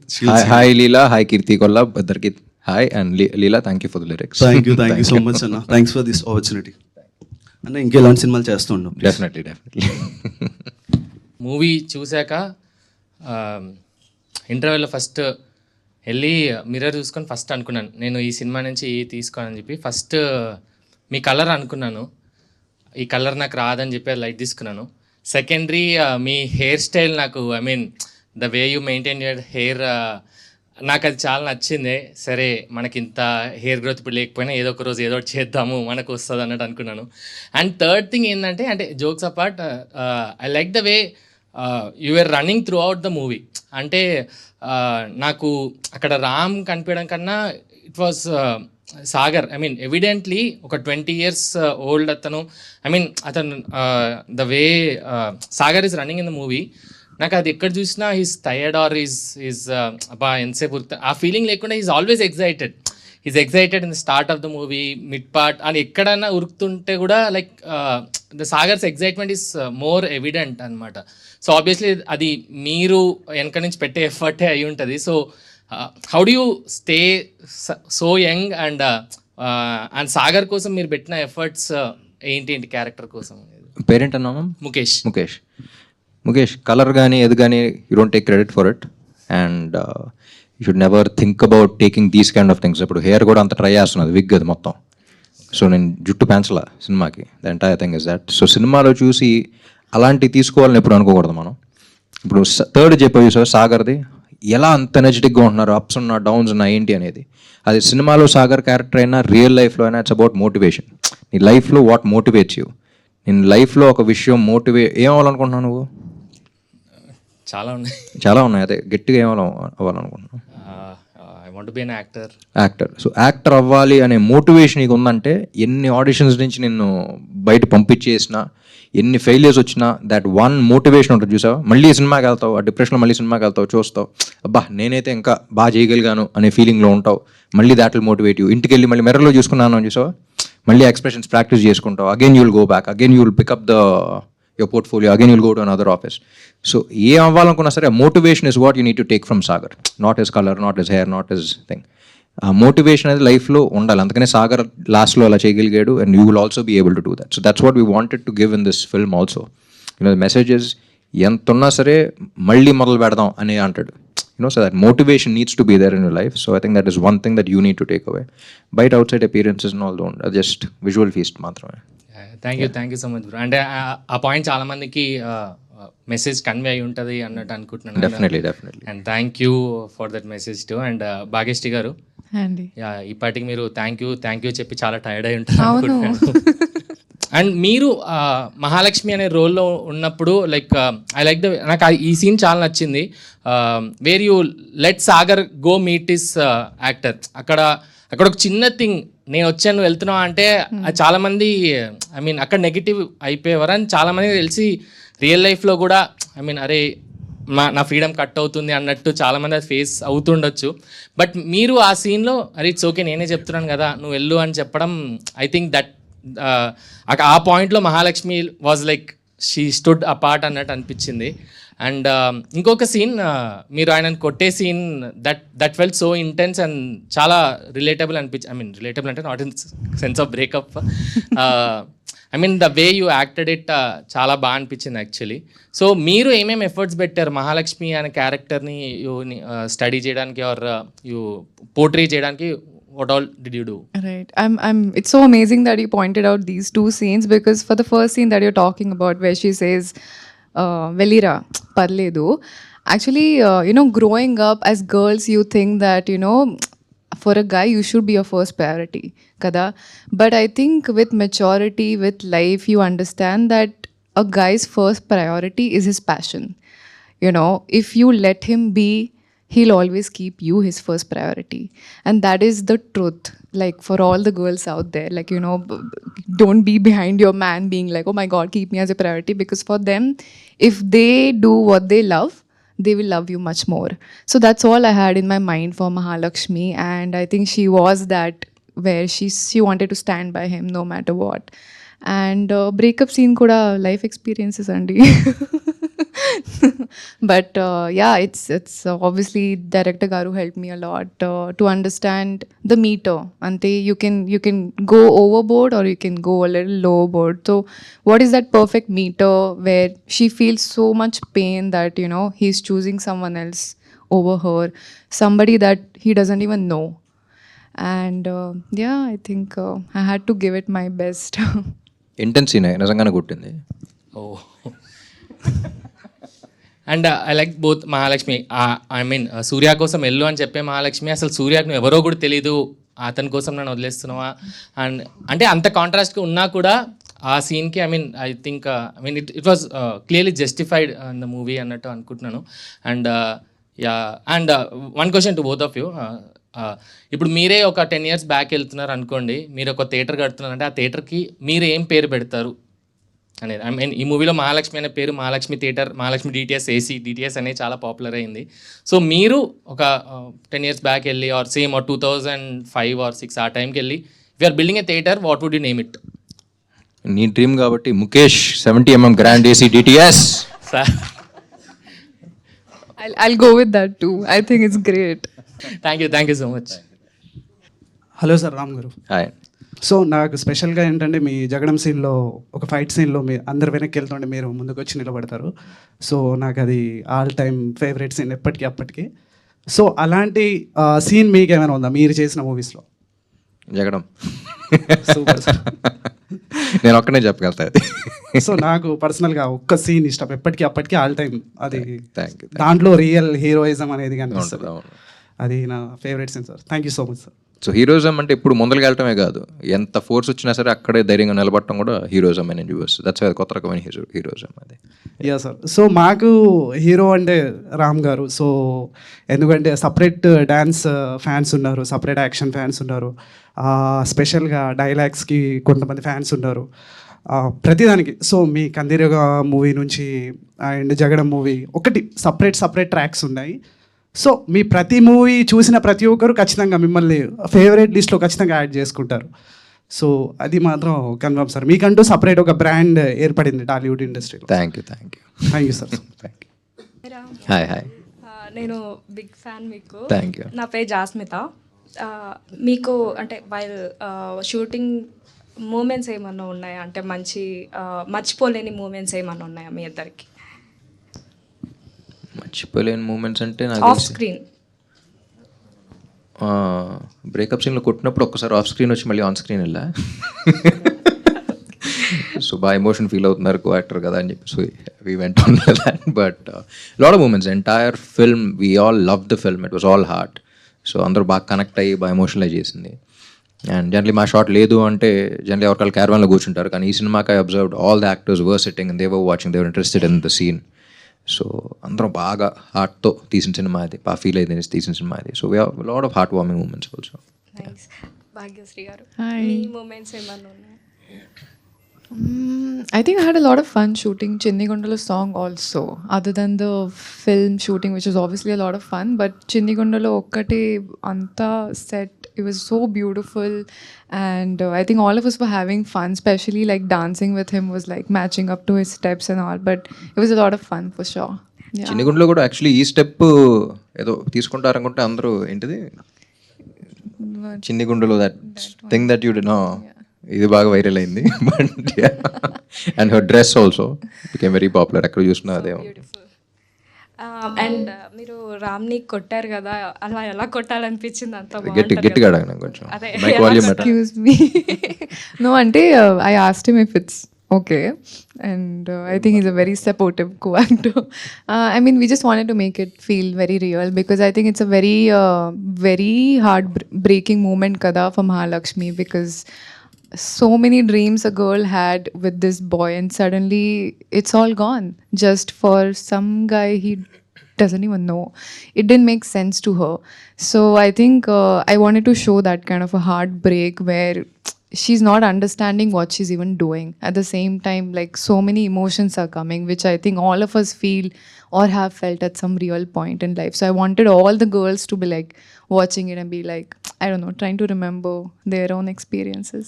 హాయ్ లీలా, హాయ్ కీర్తి కొల్లా, ఇద్దరికి hi. And Leela, thank you for the lyrics. Thank you so much అన్న. థ్యాంక్స్ ఫర్ దిస్ ఆపర్చునిటీ అన్న. ఇంకెలాంటి సినిమాలు చేస్తుండం. డెఫినెట్లీ. మూవీ చూశాక ఇంటర్వెల్లో ఫస్ట్ వెళ్ళి మిర్రర్ చూసుకొని ఫస్ట్ అనుకున్నాను నేను ఈ సినిమా నుంచి తీసుకోనని చెప్పి. ఫస్ట్ మీ కలర్ అనుకున్నాను, ఈ కలర్ నాకు రాదని చెప్పి లైట్ తీసుకున్నాను. సెకండరీ మీ హెయిర్ స్టైల్ నాకు, I mean the way you maintain your hair, నాకు అది చాలా నచ్చింది. సరే మనకి ఇంత హెయిర్ గ్రోత్ ఇప్పుడు లేకపోయినా ఏదో ఒక రోజు ఏదో ఒకటి చేద్దాము మనకు వస్తుంది అన్నట్టు అనుకున్నాను. అండ్ థర్డ్ థింగ్ ఏంటంటే, అంటే jokes apart, I like the way you are running through the movie. అంటే నాకు అక్కడ రామ్ కనిపించడం కన్నా it was Sagar. I mean evidently ఒక 20 years ఓల్డ్ అతను. ఐ మీన్ అతను the way Sagar is running in the movie, నాకు అది ఎక్కడ చూసినా ఈజ్ టయర్డ్ ఆర్ ఈజ్ అబ్బా ఎంతసేపు ఆ ఫీలింగ్ లేకుండా is always excited. Is excited in the start of the movie, mid part, అని ఎక్కడన్నా ఉరుకుతుంటే కూడా like the Sagar's excitement is more evident అనమాట. సో ఆబ్వియస్లీ అది మీరు వెనక నుంచి పెట్టే ఎఫర్టే అయి ఉంటుంది. So how do you stay so young and and Sagar కోసం మీరు పెట్టిన ఎఫర్ట్స్ ఏంటి క్యారెక్టర్ కోసం? పేరెంట్ అన్నామా? ముఖేష్. ముఖేష్ కలర్ కానీ ఏది కానీ you don't take credit for it and you should never think about taking these kind of things. ఇప్పుడు హెయిర్ కూడా అంత ట్రై చేస్తున్నది, విగ్ అది మొత్తం. సో నేను జుట్టు పెంచలా సినిమాకి, the entire thing is that. So సినిమాలో చూసి అలాంటివి తీసుకోవాలని ఎప్పుడు అనుకోకూడదు మనం. ఇప్పుడు థర్డ్ చెప్పావు సార్ సాగర్ది, ఎలా అంత ఎనర్జెటిక్గా ఉంటున్నారు, అప్స్ ఉన్నా డౌన్స్ ఉన్నా ఏంటి అనేది. అది సినిమాలో సాగర్ క్యారెక్టర్ అయినా రియల్ లైఫ్లో అయినా ఇట్స్ అబౌట్ మోటివేషన్. నీ లైఫ్లో వాట్ మోటివేట్స్ యూ. నేను లైఫ్లో ఒక విషయం ఏం అవ్వాలనుకుంటున్నావు నువ్వు? చాలా ఉన్నాయి. అదే గట్టిగా అవ్వాలనుకుంటున్నావు? I want to be an actor. So actor అవ్వాలి అనే మోటివేషన్ నీకు ఉందంటే ఎన్ని ఆడిషన్స్ నుంచి నిన్ను బయట పంపించేసినా, ఎన్ని ఫెయిలియర్స్ వచ్చినా, దట్ వన్ మోటివేషన్ ఉంటుంది చూసావు. మళ్ళీ సినిమాకి వెళ్తావు, ఆ డిప్రెషన్లో మళ్ళీ సినిమాకి వెళ్తావు, చూస్తావు అబ్బా నేనైతే ఇంకా బాగా చేయగలిగాను అనే ఫీలింగ్లో ఉంటావు. మళ్ళీ దాట్ విల్ మోటివేట్ యూ. ఇంటికి వెళ్ళి మళ్ళీ మిర్రర్లో చూసుకున్నాను చూసావు, మళ్ళీ ఎక్స్ప్రెషన్స్ ప్రాక్టీస్ చేసుకుంటావు. Again you will go back, again you will pick up your portfolio, again you'll go to another office. So ఏ అవ్వాలనుకున్నా సరే motivation is what you need to take from Sagar, not his colour, not his hair, not his thing. ఆ motivation అనేది లైఫ్లో ఉండాలి. అందుకనే సాగర్ లాస్ట్లో అలా చేయగలిగాడు and you will also be able to do that. So that's what we wanted to give in this film also. The messages ఎంత ఉన్నా సరే మళ్ళీ మొదలు పెడదాం అని అంటాడు. So that motivation needs to be there in your life. So I think that is one thing that you need to take away. Bite outside appearances and all don't, just visual feast మాత్రమే. Thank you so much bro. అంటే ఆ point చాలా మందికి message convey అయి ఉంటుంది అన్నట్టు అనుకుంటున్నాను. Definitely. And thank you for that message too. And Bhagyashri garu, ఇప్పటికి మీరు థ్యాంక్ యూ చెప్పి చాలా టైర్డ్ అయి ఉంటారు. అండ్ మీరు మహాలక్ష్మి అనే రోల్లో ఉన్నప్పుడు లైక్ ఐ లైక్ నాకు ఈ సీన్ చాలా నచ్చింది. Where you let Sagar go meet is actor. అక్కడ ఒక చిన్న థింగ్, నేను వచ్చాను వెళ్తున్నావు అంటే చాలా మంది ఐ మీన్ అక్కడ నెగిటివ్ అయిపోయేవారు. అని చాలా మంది తెలిసి రియల్ లైఫ్లో కూడా ఐ మీన్ అరే నా ఫ్రీడమ్ కట్ అవుతుంది అన్నట్టు చాలామంది అది ఫేస్ అవుతుండొచ్చు. బట్ మీరు ఆ సీన్లో అరే ఇట్స్ ఓకే నేనే చెప్తున్నాను కదా నువ్వు వెళ్ళు అని చెప్పడం, ఐ థింక్ దట్ ఆ పాయింట్లో Mahalakshmi was like she stood apart అన్నట్టు అనిపించింది. అండ్ ఇంకొక సీన్, మీరు ఆయనను కొట్టే scene that felt so intense and చాలా రిలేటబుల్ ఐ మీన్ రిలేటబుల్ అంటే not in sense of breakup, I mean the way you acted it చాలా బాగా అనిపించింది యాక్చువల్లీ. సో మీరు ఏమేమి ఎఫర్ట్స్ పెట్టారు మహాలక్ష్మి అనే క్యారెక్టర్ని స్టడీ చేయడానికి ఆర్ యూ పోర్ట్రే చేయడానికి? What all did you do? Right. It's so amazing that you pointed out these two scenes, because for the first scene that you're talking about where she says, Velira, parledu. Actually, growing up as girls, you think that, for a guy, you should be your first priority. Kada? But I think with maturity, with life, you understand that a guy's first priority is his passion. If you let him be, he'll always keep you his first priority. And that is the truth. Like for all the girls out there, like, don't be behind your man being like, oh my God, keep me as a priority. Because for them, if they do what they love, they will love you much more. So that's all I had in my mind for Mahalakshmi. And I think she was that, where she wanted to stand by him no matter what. And breakup scene kuda life experiences andi. But it's obviously director garu helped me a lot to understand the meter. Ante you can go overboard or you can go a little low board. So what is that perfect meter where she feels so much pain that he's choosing someone else over her, somebody that he doesn't even know. And I think I had to give it my best. Intense scene నిజంగానే కొట్టింది. And I like both Mahalakshmi. I mean Surya కోసం వెళ్ళు అని చెప్పే మహాలక్ష్మి, అసలు సూర్యకు నువ్వు ఎవరో కూడా తెలీదు, అతని కోసం నన్ను వదిలేస్తున్నావా అండ్ అంటే అంత కాంట్రాస్ట్గా ఉన్నా కూడా ఆ సీన్కి I think it was clearly justified in the movie అన్నట్టు అనుకుంటున్నాను. And one question to both of you. ఇప్పుడు మీరే ఒక 10 years బ్యాక్ వెళ్తున్నారు అనుకోండి, మీరు ఒక థియేటర్ కడుతున్నారంటే ఆ థియేటర్కి మీరు ఏం పేరు పెడతారు అనేది? ఐ మీన్ ఈ మూవీలో మహాలక్ష్మి అనే పేరు మహాలక్ష్మి థియేటర్, మహాలక్ష్మి డిటిఎస్ అనేది చాలా పాపులర్ అయింది. సో మీరు ఒక 10 years బ్యాక్ వెళ్ళి ఆర్ సేమ్ ఆర్ 2005 or 2006 ఆ టైంకి వెళ్ళి we're building a theatre, what would you name it? నీ డ్రీమ్ కాబట్టి Mukesh 70mm grand AC DTS. Sir I'll go with that too. I think it's great. Thank you so much. Hello sir, Ram garu. Hi. So నాకు స్పెషల్గా ఏంటంటే మీ జగడం సీన్లో ఒక fight సీన్లో మీ అందరు వెనక్కి వెళ్తుంటే మీరు ముందుకు వచ్చి నిలబడతారు. సో నాకు అది ఆల్ టైమ్ ఫేవరెట్ సీన్ ఎప్పటికీ అప్పటికి. సో అలాంటి సీన్ మీకు ఏమైనా ఉందా మీరు చేసిన మూవీస్లో? జగడం. Super sir. నేను ఒక్కనే చెప్పగలుగుతా అది. సో నాకు పర్సనల్గా ఒక్క సీన్ ఇష్టం ఎప్పటికీ అప్పటికి ఆల్ టైమ్. అది థ్యాంక్ యూ. దాంట్లో రియల్ హీరోయిజం అనేది కనిపిస్తుంది. అవును. అది నా favourite scene sir. Thank you so much sir. So heroism అంటే ఇప్పుడు ముందరికి వెళ్ళటమే కాదు, ఎంత ఫోర్స్ వచ్చినా సరే అక్కడే ధైర్యంగా నిలబడటం కూడా హీరోయిజం అని చూపిస్తుంది. దట్స్ కొత్త రకమైన హీరోయిజం అది. Yeah sir. సో మాకు హీరో అంటే రామ్ గారు. సో ఎందుకంటే సపరేట్ డ్యాన్స్ ఫ్యాన్స్ ఉన్నారు, సపరేట్ యాక్షన్ ఫ్యాన్స్ ఉన్నారు, స్పెషల్గా డైలాగ్స్కి కొంతమంది ఫ్యాన్స్ ఉన్నారు, ప్రతిదానికి. సో మీ కందిరగ మూవీ నుంచి అండ్ జగడం మూవీ ఒకటి సపరేట్ ట్రాక్స్ ఉన్నాయి. సో మీ ప్రతి మూవీ చూసిన ప్రతి ఒక్కరు ఖచ్చితంగా మిమ్మల్ని ఫేవరెట్ లిస్ట్లో ఖచ్చితంగా యాడ్ చేసుకుంటారు. సో అది మాత్రం కన్ఫర్మ్ సార్. మీకంటూ సపరేట్ ఒక బ్రాండ్ ఏర్పడింది టాలీవుడ్ ఇండస్ట్రీలో. Thank you sir. Thank you. Hi. నేను బిగ్ ఫ్యాన్ మీకు. Thank you. నా పేరు జాస్మిత. మీకు అంటే వైల్ షూటింగ్ మూమెంట్స్ ఏమన్నా ఉన్నాయా? అంటే మంచి మర్చిపోలేని మూమెంట్స్ ఏమన్నా ఉన్నాయా మీ ఇద్దరికి? మర్చిపోలేని మూమెంట్స్ అంటే నాకు ఆఫ్ స్క్రీన్ బ్రేకప్ సీన్లో కొట్టినప్పుడు ఒక్కసారి ఆఫ్ స్క్రీన్ వచ్చి మళ్ళీ ఆన్ స్క్రీన్ వెళ్ళా. సో బాగా ఎమోషన్ ఫీల్ అవుతున్నారు కో యాక్టర్ కదా అని చెప్పి. So we went on that. But lot of moments, entire film we all love the film. It was all heart. So అందరూ బాగా కనెక్ట్ అయ్యి బాగా ఎమోషనలైజ్ చేసింది. అండ్ జనరలీ మా షాట్ లేదు అంటే జనరలీ ఎవరికాలు క్యారవాన్లో కూర్చుంటారు, కానీ ఈ సినిమాకి I observed all the actors were sitting and they were watching, they were interested in the scene. So అందరం బాగా హార్ట్తో తీసిన సినిమా అది, బాగా ఫీల్ అయితే తీసిన సినిమా అది. So we have lot of heart warming moments also. Bhagyashree గారు, Hi. మీ మూమెంట్స్ ఏమన్నా ఉన్నాయా? I think I had a lot of fun shooting Chinnigundalo song also, other than the film shooting, which was obviously a lot of fun. But Chinnigundalo okkate anta set, it was so beautiful, and I think all of us were having fun, especially like dancing with him was like matching up to his steps and all. But it was a lot of fun for sure. Yeah. చిన్నగుండలో కూడా actually ఈ step ఏదో తీసుకుంటారనుకుంటే అందరూ ఏంటిది చిన్నగుండలో that thing that you'd know, ఇది బాగా viral అయింది. But and her dress also became very popular. ఎక్కడ చూసినా అదే. అండ్ మీరు రామ్ని కొట్టారు కదా, అలా ఎలా కొట్టాలనిపించింది? అంత గట్టిగా అడగను కొంచెం. అదే, mic volume Excuse me. No, ante I asked him if it's okay, and I think he's a very supportive co-actor. I mean, we just wanted to make it feel very real, because I think it's a very heart-breaking moment kada for Mahalakshmi, because so many dreams a girl had with this boy, and suddenly it's all gone just for some guy he doesn't even know. It didn't make sense to her. So I think I wanted to show that kind of a heartbreak where she's not understanding what she's even doing. At the same time, like, so many emotions are coming, which I think all of us feel or have felt at some real point in life. So I wanted all the girls to be like watching it and be like, I don't know, trying to remember their own experiences.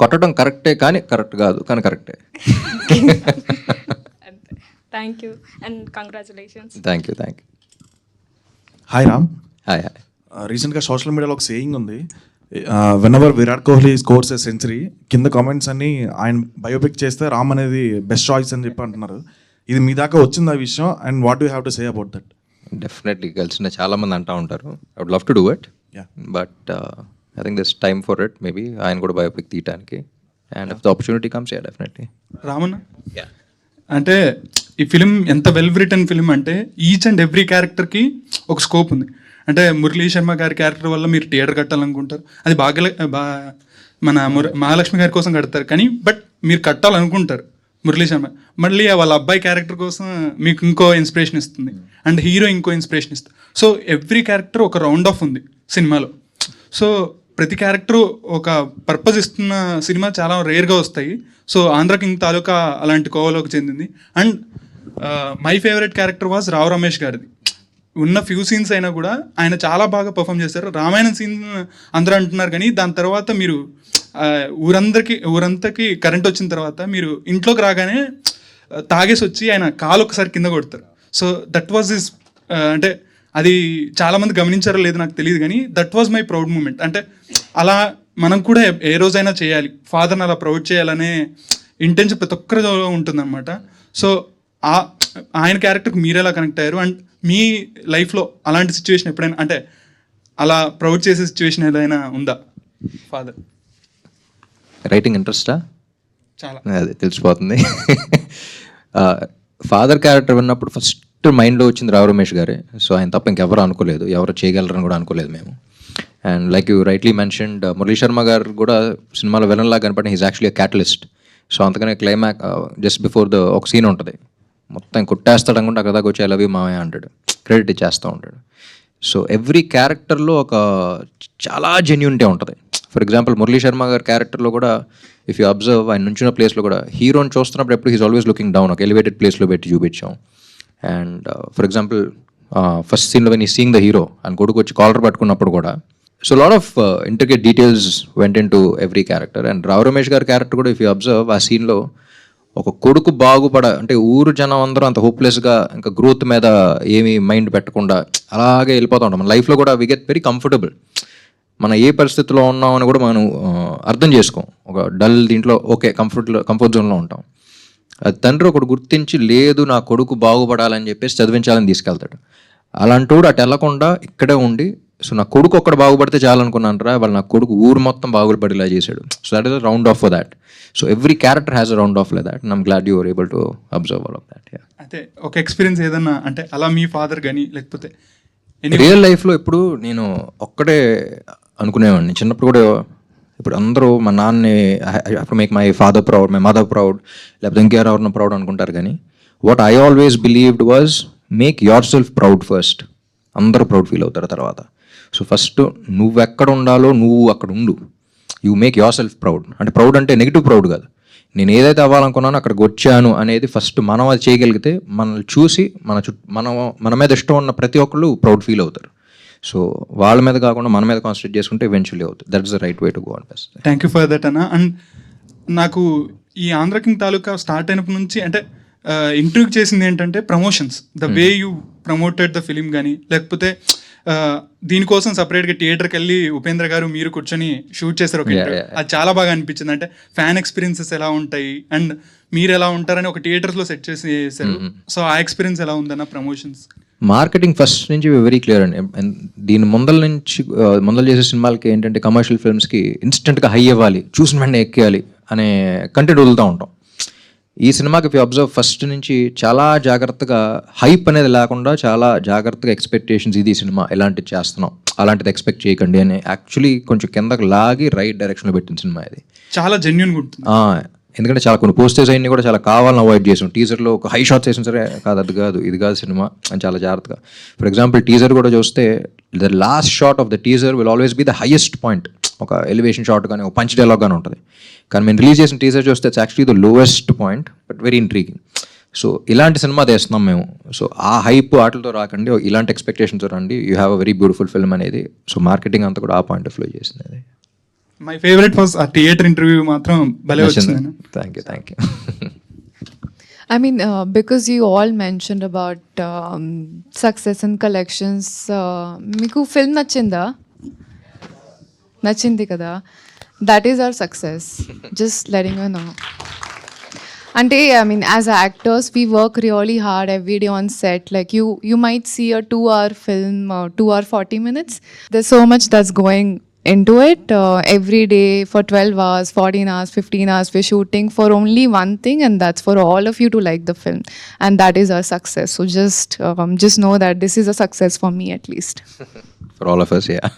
కొట్టడం కరెక్టే కానీ correct కాదు, కానీ కరెక్టే. Thank you and congratulations. Thank you. Hi Ram. Hi. రీసెంట్గా social మీడియాలో ఒక saying ఉంది, when ever Virat Kohli scores a century, కింద కామెంట్స్ అన్ని ఆయన బయోపిక్ చేస్తే రామ్ అనేది బెస్ట్ చాయిస్ అని చెప్పి అంటున్నారు. ఇది మీ దాకా వచ్చింది ఆ విషయం, and what you have to say about that? Definitely కలిసిన చాలామంది అంటూ ఉంటారు. I would love to do it, but I think this time for it. Maybe ఆయన కూడా బయోపిక్ తీయడానికి, and if the opportunity comes, ya definitely. Ramanna, అంటే ఈ film ఎంత వెల్ రిటర్న్ ఫిలిం అంటే ఈచ్ అండ్ ఎవ్రీ క్యారెక్టర్కి ఒక స్కోప్ ఉంది. అంటే మురళీ శర్మ గారి క్యారెక్టర్ వల్ల మీరు థియేటర్ కట్టాలనుకుంటారు, అది మన మహాలక్ష్మి గారి కోసం కడతారు, కానీ బట్ మీరు కట్టాలనుకుంటారు మురళీ శర్మ, మళ్ళీ వాళ్ళ అబ్బాయి క్యారెక్టర్ కోసం మీకు ఇంకో ఇన్స్పిరేషన్ ఇస్తుంది, అండ్ హీరో ఇంకో ఇన్స్పిరేషన్ ఇస్తుంది. సో ఎవ్రీ క్యారెక్టర్ ఒక రౌండ్ ఆఫ్ ఉంది సినిమాలో. సో ప్రతి క్యారెక్టర్ ఒక పర్పస్ ఇస్తున్న సినిమా చాలా రేర్గా వస్తాయి. సో ఆంధ్ర కింగ్ తాలూకా అలాంటి కోవలోకి చెందింది. And my favourite character was Rao Ramesh గారిది. ఉన్న ఫ్యూ సీన్స్ అయినా కూడా ఆయన చాలా బాగా పర్ఫామ్ చేశారు. రామాయణం సీన్ అందరూ అంటున్నారు, కానీ దాని తర్వాత మీరు ఊరంతకి కరెంట్ వచ్చిన తర్వాత మీరు ఇంట్లోకి రాగానే తాగేసి వచ్చి ఆయన కాలు ఒకసారి కింద కొడతారు. సో దట్ వాజ్ హిస్, అంటే అది చాలామంది గమనించారో లేదో నాకు తెలియదు కానీ that was my proud moment. అంటే అలా మనం కూడా ఏ రోజైనా చేయాలి, ఫాదర్ని అలా ప్రౌడ్ చేయాలనే ఇంటెన్షన్ ప్రతి ఒక్కరిలో ఉంటుందన్నమాట. సో ఆయన క్యారెక్టర్కి మీరు ఎలా కనెక్ట్ అయ్యారు, అండ్ మీ లైఫ్లో అలాంటి సిచ్యువేషన్ ఎప్పుడైనా, అంటే అలా ప్రౌడ్ చేసే సిచ్యువేషన్ ఏదైనా ఉందా ఫాదర్? రైటింగ్ ఇంట్రెస్టా? చాలా. అది తెలిసిపోతుంది. ఫాదర్ క్యారెక్టర్ విన్నప్పుడు ఫస్ట్ మైండ్లో వచ్చింది రావు రమేష్ గారే. సో ఆయన తప్ప ఇంకెవరు అనుకోలేదు, ఎవరు చేయగలరని కూడా అనుకోలేదు మేము. And like you rightly mentioned, Murali Sharma గారు కూడా సినిమాలో విలన్లా కనపడిన హీస్ యాక్చువల్లీ క్యాటలిస్ట్. సో అందుకనే క్లైమాక్స్ జస్ట్ బిఫోర్ ఒక సీన్ ఉంటుంది, మొత్తం కొట్టేస్తాడు అనుకుంటే అక్కడ దాకా వచ్చి ఐ లవ్ యూ మావయ్య అంటాడు, క్రెడిట్ ఇచ్చేస్తూ ఉంటాడు. సో ఎవ్రీ క్యారెక్టర్లో ఒక చాలా జెన్యూనిటీ ఉంటుంది. ఫర్ ఎగ్జాంపుల్ మురళీ శర్మ గారి క్యారెక్టర్లో కూడా ఇఫ్ యూ అబ్జర్వ్, ఆయన నుంచిన ప్లేస్లో కూడా హీరోని చూస్తున్నప్పుడు ఎప్పుడు హీస్ ఆల్వేస్ లుకింగ్ డౌన్, ఒక ఎలివేటెడ్ ప్లేస్లో పెట్టి చూపించాం. అండ్ ఫర్ ఎగ్జాంపుల్ ఫస్ట్ సీన్లో when he seeing the hero అని కొడుకు వచ్చి కాలర్ పట్టుకున్నప్పుడు కూడా, so lot of intricate details went into every character. And Rao Ramesh గారి క్యారెక్టర్ కూడా ఇఫ్ యూ అబ్జర్వ్, ఆ సీన్లో ఒక కొడుకు అంటే ఊరు జనం అందరూ అంత హోప్లెస్గా ఇంకా గ్రోత్ మీద ఏమీ మైండ్ పెట్టకుండా అలాగే వెళ్ళిపోతూ ఉంటాం. మన లైఫ్లో కూడా వి గెట్ వెరీ కంఫర్టబుల్. మనం ఏ పరిస్థితిలో ఉన్నామని కూడా మనం అర్థం చేసుకోం. ఒక డల్ దీంట్లో ఓకే కంఫర్ట్ జోన్లో ఉంటాం. అది తండ్రి ఒకటి గుర్తించి లేదు నా కొడుకు బాగుపడాలని చెప్పేసి చదివించాలని తీసుకెళ్తాడు. అలాంటోడు అటు వెళ్ళకుండా ఇక్కడే ఉండి, సో నా కొడుకు ఒక్కడ బాగుపడితే చాలనుకున్నాను రా, వాళ్ళు నా కొడుకు ఊరు మొత్తం బాగుపడేలా చేశాడు. So that is a round of for that. So every character has a round of like that. And I'm glad you are able to observe all of that. అయితే ఒక ఎక్స్పీరియన్స్ ఏదన్నా, అంటే అలా మీ ఫాదర్ కానీ లేకపోతే రియల్ లైఫ్లో ఇప్పుడు నేను ఒక్కడే అనుకునేవాడిని చిన్నప్పుడు కూడా. ఇప్పుడు అందరూ మా నాన్నని make my father proud, my mother proud, లేకపోతే ఇంకెవరెవరినో ప్రౌడ్ అనుకుంటారు. కానీ what I always believed was make your self proud first. అందరూ ప్రౌడ్ ఫీల్ అవుతారు తర్వాత. సో ఫస్ట్ నువ్వు ఎక్కడ ఉండాలో నువ్వు అక్కడ ఉండు. You make your self proud. అంటే ప్రౌడ్ అంటే నెగిటివ్ ప్రౌడ్ కాదు, నేను ఏదైతే అవ్వాలనుకున్నానో అక్కడికి వచ్చాను అనేది ఫస్ట్ మనం అది చేయగలిగితే మనల్ని చూసి మన మీద ఇష్టం ఉన్న ప్రతి ఒక్కళ్ళు ప్రౌడ్ ఫీల్ అవుతారు. సో వాళ్ళ మీద కాకుండా మన మీద కాన్సన్ట్రేట్ చేసుకుంటే ఈవెన్చువల్లీ అవుతుంది. That is the right way to go on best. Thank you for that అన్న. అండ్ నాకు ఈ ఆంధ్ర కింగ్ తాలూకా స్టార్ట్ అయినప్పటి నుంచి అంటే ఇంటర్వ్యూ చేసింది ఏంటంటే promotions, the way you promoted the film కానీ, లేకపోతే దీనికోసం సపరేట్గా థియేటర్కి వెళ్ళి ఉపేంద్ర గారు మీరు కూర్చొని షూట్ చేశారు ఒక ఇంటర్వ్యూ. అది చాలా బాగా అనిపించింది. అంటే ఫ్యాన్ ఎక్స్పీరియన్సెస్ ఎలా ఉంటాయి అండ్ మీరు ఎలా ఉంటారని ఒక థియేటర్స్లో సెట్ చేశారు. సో ఆ ఎక్స్పీరియన్స్ ఎలా ఉందన్న ప్రమోషన్స్? మార్కెటింగ్ ఫస్ట్ నుంచి వెరీ క్లియర్ అండి. దీని ముందల చేసే సినిమాలకి ఏంటంటే కమర్షియల్ ఫిల్మ్స్కి ఇన్స్టెంట్గా హై అవ్వాలి, చూసిన వెంటనే ఎక్కేయాలి అనే కంటెంట్ వదులుతూ ఉంటాం. ఈ సినిమాకి ఇఫ్ యూ అబ్జర్వ్ ఫస్ట్ నుంచి చాలా జాగ్రత్తగా హైప్ అనేది లేకుండా చాలా జాగ్రత్తగా ఎక్స్పెక్టేషన్స్, ఇది సినిమా ఎలాంటిది చేస్తున్నాం అలాంటిది ఎక్స్పెక్ట్ చేయకండి అని యాక్చువల్లీ కొంచెం కిందకి లాగి రైట్ డైరెక్షన్లో పెట్టిన సినిమా ఇది. చాలా జెన్యూన్గా ఉంటుంది. ఎందుకంటే చాలా కొన్ని పోస్టర్స్ అన్ని కూడా చాలా కావాలని అవాయిడ్ చేసాం. టీజర్లో ఒక హై షాట్స్ వేసిన సరే కాదు, అది కాదు ఇది కాదు సినిమా అని చాలా జాగ్రత్తగా. ఫర్ ఎగ్జాంపుల్ టీజర్ కూడా చూస్తే the last shot of the teaser will always be the highest point. ఒక ఎలివేషన్ షాట్ కానీ ఒక పంచ్ డైలాగ్ కానీ ఉంటుంది. కానీ మేము రిలీజ్ చేసిన టీజర్ చూస్తే it's actually the lowest point but very intriguing. So ఇలాంటి సినిమా తీస్తున్నాం మేము. సో ఆ హైప్ ఆటలతో రాకండి, ఇలాంటి ఎక్స్పెక్టేషన్తో రండి, you have a very beautiful film అనేది. సో మార్కెటింగ్ అంతా కూడా ఆ పాయింట్ ఆఫ్ వ్యూ చేసింది అది. మై ఫేవరెట్ వాజ్ ఆ థియేటర్ ఇంటర్వ్యూ మాత్రం భలే వచ్చింది. Thank you. I mean, because you all mentioned about success and collections, మీకు ఫిల్మ్ నచ్చింది కదా, that is our success. Just letting you know. Ante, I mean, as actors, we work really hard every day on set. Like you might see a 2-hour film, 2 hour 40 minutes. There's so much that's going into it. Every day for 12 hours, 14 hours, 15 hours, we're shooting for only one thing, and that's for all of you to like the film. And that is our success. So just know that this is a success for me at least. For all of us, yeah.